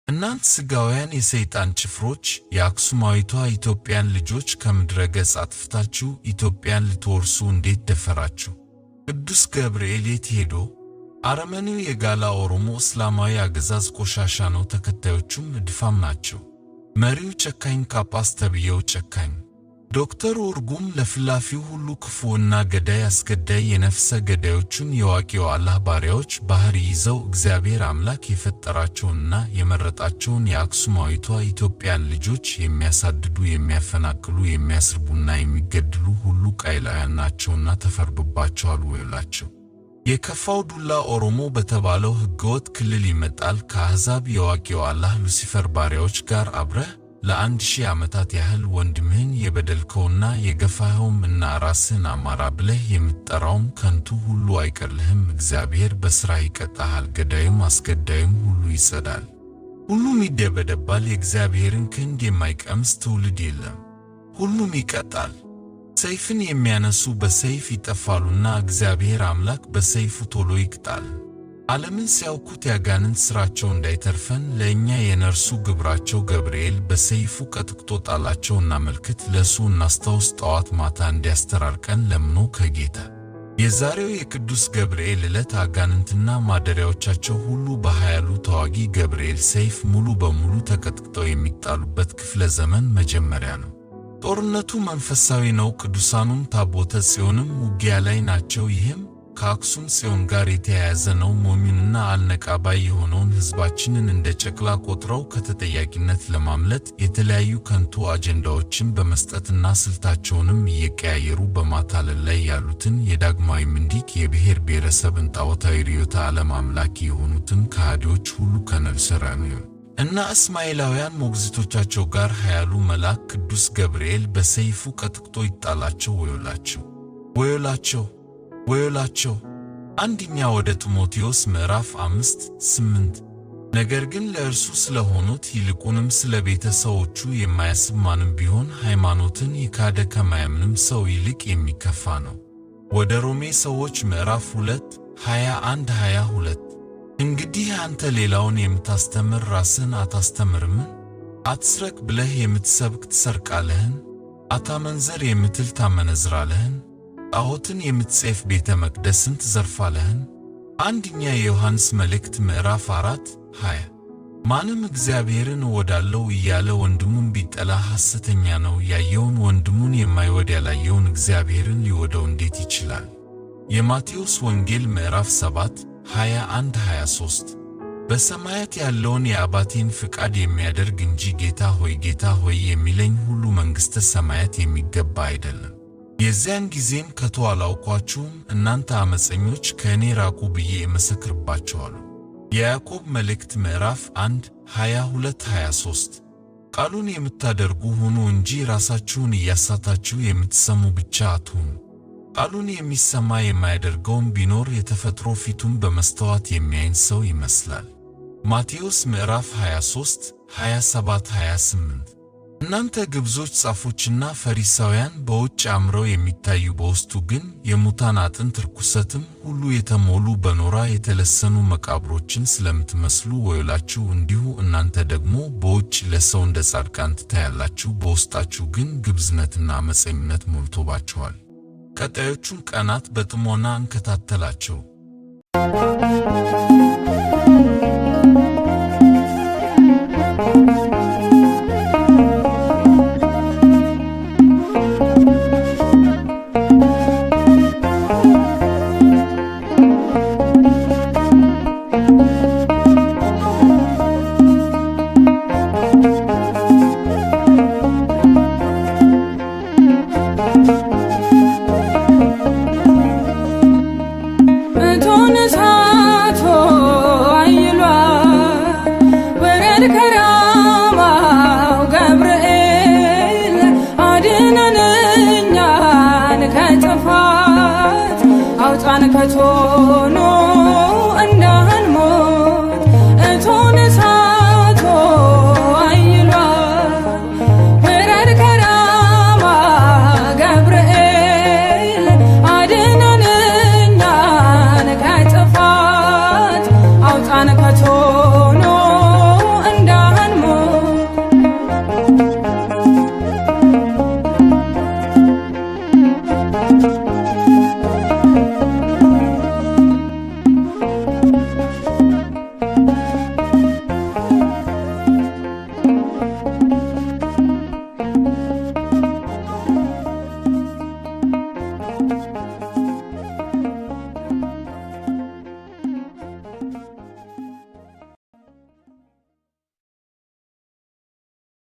እናንት ስጋውያን የሰይጣን ጭፍሮች የአክሱማዊቷ ኢትዮጵያን ልጆች ከምድረ ገጽ አጥፍታችሁ ኢትዮጵያን ልትወርሱ እንዴት ደፈራችሁ? ቅዱስ ገብርኤል የት ሄዶ? አረመኔው የጋላ ኦሮሞ እስላማዊ አገዛዝ ቆሻሻ ነው፣ ተከታዮቹም እድፋም ናቸው። መሪው ጨካኝ፣ ጳጳስ ተብዬው ጨካኝ፣ ዶክተር ኡርጉም ለፍላፊው ሁሉ ክፉና ገዳይ አስገዳይ፣ የነፍሰ ገዳዮቹን የዋቂው አላህ ባሪያዎች ባህሪ ይዘው እግዚአብሔር አምላክ የፈጠራቸውንና የመረጣቸውን የአክሱማዊቷ ኢትዮጵያን ልጆች የሚያሳድዱ፣ የሚያፈናቅሉ፣ የሚያስርቡና የሚገድሉ ሁሉ ቃይላውያን ናቸውና ተፈርዶባቸዋል ወዮላቸው። የከፋው ዱላ ኦሮሞ በተባለው ሕገወጥ ክልል ይመጣል። ከአሕዛብ የዋቂው አላህ ሉሲፈር ባሪያዎች ጋር አብረህ ለ1000 ዓመታት ያህል ወንድምህን የበደልከውና የገፋኸውም እና ራስህን አማራ ብለህ የምትጠራውም ከንቱ ሁሉ አይቀርልህም። እግዚአብሔር በሥራ ይቀጣሃል። ገዳዩም አስገዳዩም ሁሉ ይጸዳል፣ ሁሉም ይደበደባል። የእግዚአብሔርን ክንድ የማይቀምስ ትውልድ የለም፣ ሁሉም ይቀጣል። ሰይፍን የሚያነሱ በሰይፍ ይጠፋሉና እግዚአብሔር አምላክ በሰይፉ ቶሎ ይቅጣል። ዓለምን ሲያውኩት ያጋንንት ሥራቸው እንዳይተርፈን ለእኛ የነርሱ ግብራቸው ገብርኤል በሰይፉ ቀጥቅጦ ጣላቸው። እናመልክት፣ ለሱ እናስታውስ፣ ጠዋት ማታ እንዲያስተራርቀን ለምኖ ከጌታ። የዛሬው የቅዱስ ገብርኤል ዕለት አጋንንትና ማደሪያዎቻቸው ሁሉ በኃያሉ ተዋጊ ገብርኤል ሰይፍ ሙሉ በሙሉ ተቀጥቅጠው የሚጣሉበት ክፍለ ዘመን መጀመሪያ ነው። ጦርነቱ መንፈሳዊ ነው። ቅዱሳኑም ታቦተ ጽዮንም ውጊያ ላይ ናቸው። ይህም ከአክሱም ጽዮን ጋር የተያያዘ ነው። ሞኙንና አልነቃባይ የሆነውን ሕዝባችንን እንደ ጨቅላ ቆጥረው ከተጠያቂነት ለማምለጥ የተለያዩ ከንቱ አጀንዳዎችን በመስጠትና ስልታቸውንም እየቀያየሩ በማታለል ላይ ያሉትን የዳግማዊ ምኒልክ የብሔር ብሔረሰብን ጣዖታዊ ርዕዮተ ዓለም አምላኪ የሆኑትን ከሃዲዎች ሁሉ ከነብሰራኑ እና እስማኤላውያን ሞግዚቶቻቸው ጋር ኃያሉ መልአክ ቅዱስ ገብርኤል በሰይፉ ቀጥቅጦ ይጣላቸው። ወዮላቸው! ወዮላቸው! ወዮላቸው! አንደኛ ወደ ጢሞቴዎስ ምዕራፍ 5:8 ነገር ግን ለእርሱ ስለሆኑት ይልቁንም ስለ ቤተሰቦቹ የማያስብ ማንም ቢሆን ሃይማኖትን የካደ ከማያምንም ሰው ይልቅ የሚከፋ ነው። ወደ ሮሜ ሰዎች ምዕራፍ 2:21-22 እንግዲህ አንተ ሌላውን የምታስተምር ራስህን አታስተምርምን? አትስረቅ ብለህ የምትሰብክ ትሰርቃለህን? አታመንዝር የምትል ታመነዝራለህን? ጣዖትን የምትጸየፍ ቤተ መቅደስን ትዘርፋለህን? አንደኛ የዮሐንስ መልእክት ምዕራፍ 4:20 ማንም እግዚአብሔርን እወዳለሁ እያለ ወንድሙን ቢጠላ ሐሰተኛ ነው። ያየውን ወንድሙን የማይወድ ያላየውን እግዚአብሔርን ሊወደው እንዴት ይችላል? የማቴዎስ ወንጌል ምዕራፍ 7:21-23 በሰማያት ያለውን የአባቴን ፍቃድ የሚያደርግ እንጂ ጌታ ሆይ የሚለኝ ሁሉ መንግሥተ ሰማያት የሚገባ አይደለም። የዚያን ጊዜም ከቶ አላውቋችሁም እናንተ ዓመፀኞች ከእኔ ራቁ ብዬ እመሰክርባችኋለሁ። የያዕቆብ መልእክት ምዕራፍ 1:22-23 ቃሉን የምታደርጉ ሁኑ እንጂ ራሳችሁን እያሳታችሁ የምትሰሙ ብቻ አትሁኑ። ቃሉን የሚሰማ የማያደርገውም ቢኖር የተፈጥሮ ፊቱን በመስተዋት የሚያይን ሰው ይመስላል። ማቴዎስ ምዕራፍ 23:27-28 እናንተ ግብዞች ጻፎችና ፈሪሳውያን በውጭ አምረው የሚታዩ በውስጡ ግን የሙታን አጥንት ርኩሰትም ሁሉ የተሞሉ በኖራ የተለሰኑ መቃብሮችን ስለምትመስሉ ወዮላችሁ። እንዲሁ እናንተ ደግሞ በውጭ ለሰው እንደ ጻድቃን ትታያላችሁ፣ በውስጣችሁ ግን ግብዝነትና ዓመፀኝነት ሞልቶባችኋል። ቀጣዮቹን ቀናት በጥሞና እንከታተላቸው። Kare